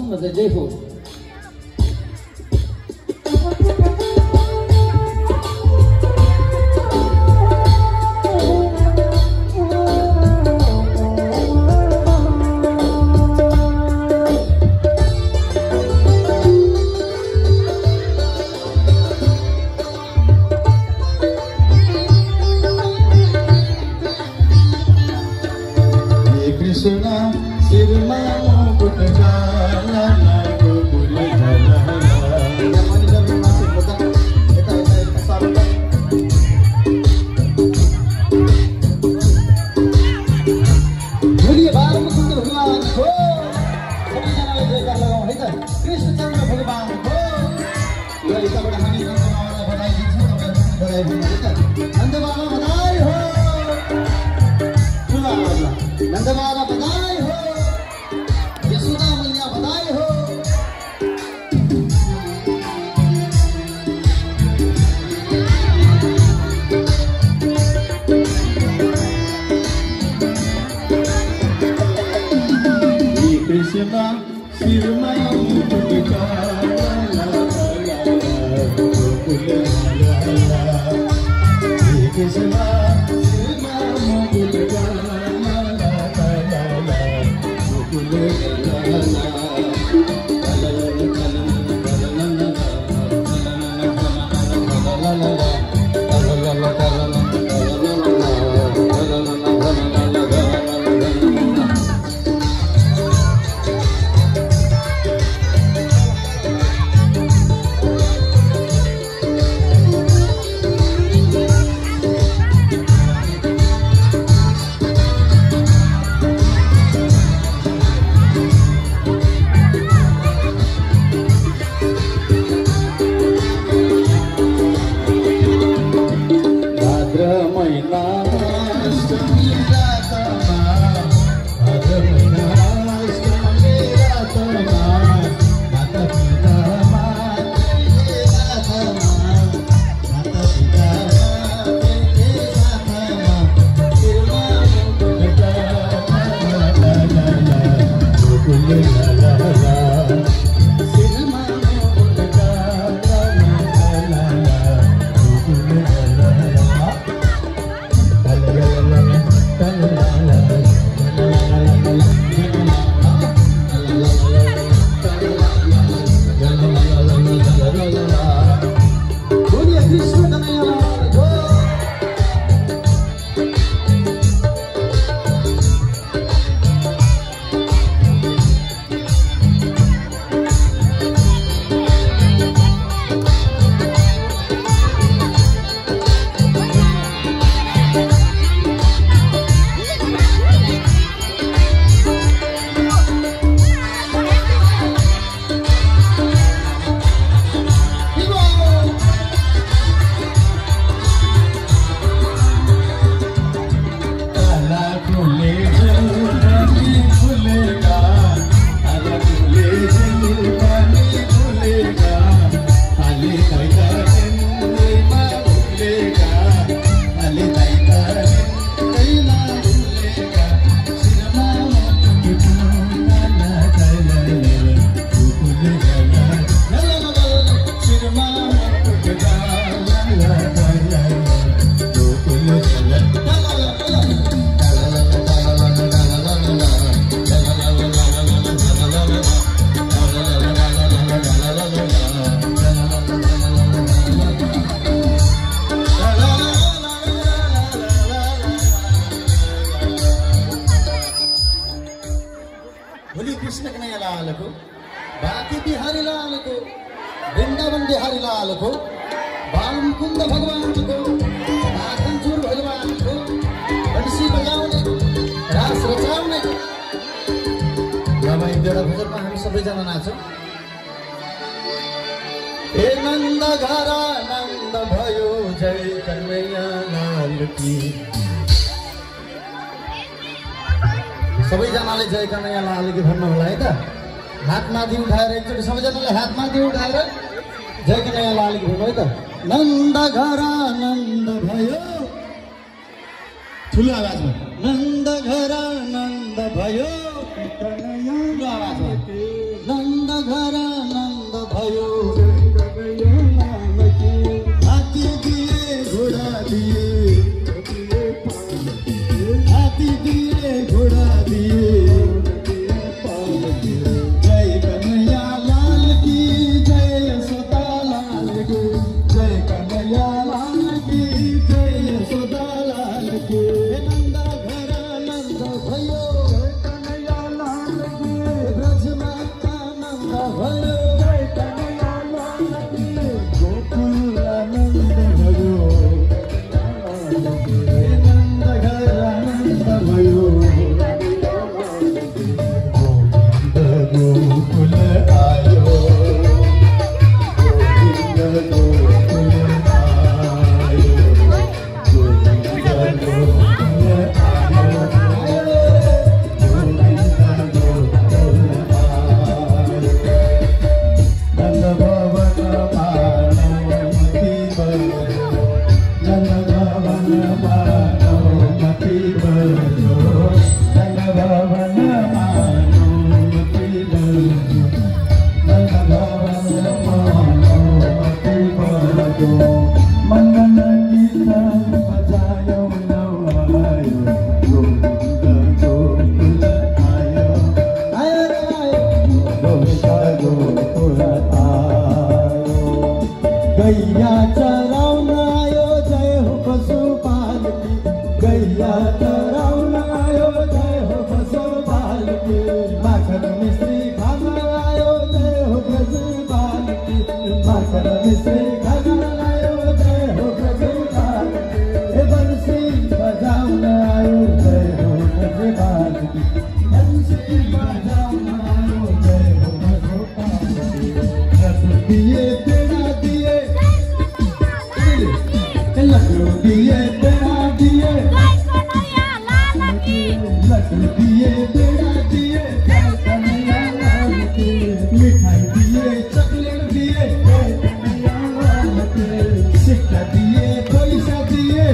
सुन्न चाहिँ जय हो। सबैजनाले जय कन्हैया लालकी भन्नु होला है त। हात माथि उठाएर एकचोटि सबैजनाले हात माथि उठाएर जय कन्हैया लालकी भन्नु है त। नन्द घर आनन्द भयो, ठुलो आवाजमा नन्द घर आनन्द भयो, ठुलो आवाजमा नन्द घर आनन्द भयो हात्ती दिए घोडा दिए हात्ती दिए घोडा दिए जय कन्हैया लाल की जय यशोदा लाल की जय कन्हैया लाल की जय यशोदा लाल की नंद घर आनन्द भयो कन्हैया लाल की ब्रजमा आनन्द भयो जय कन्हैया लाल की गोकुल आनन्द भयो नंद घर आनन्द भयो गोकुल आयो गोविंद गोकुल आयो गोविंद गोकुल आयो गोविंद गोकुल आयो नंद भवन मानवमती बनो नंद भवन मानवमती बनो नंद भवन मंगल कीर्तन बजायो नवायो गोविंद गोकुल आयो आयो रे आयो गोविंद गोकुल आयो गैया चराउन आयो जय हो पशुपाल की गैया चराउन आयो जय हो पशुपाल की माखन मिश्री खान आयो जय हो पशुपाल की माखन मिश्री दिए तेरा दिए लड्डू दिए तेरा दिए लड्डू दिए तेरा दिए कन्हैया लाल की मिठाई दिए चॉकलेट दिए कन्हैया लाल की सिक्का दिए पैसा दिए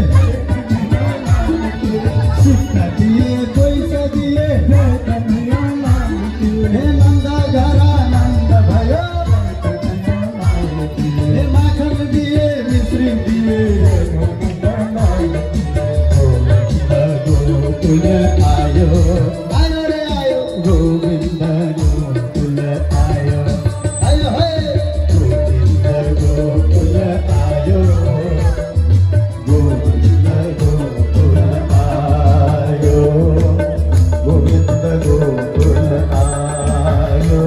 सिक्का दिए पैसा दिए कन्हैया लाल की हे नंद घर आनन्द भयो माखन दिए मिश्री दिए गोविंद गोकुल आयो आयो रे आयो गोविंद गोकुल आयो आयो हे गोविंद गोकुल आयो गोविंद गोकुल आयो गोविंद गोकुल आयो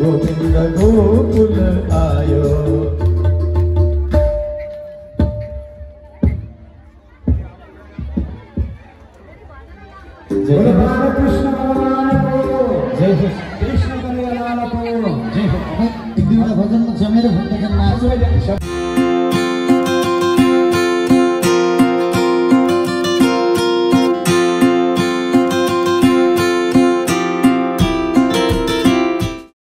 गोविंद गोकुल आयो जय कृष्ण भगवान को जय कृष्ण कन्हैया लाल को जय एक दिन भजन में जमेर भक्त जन नाचो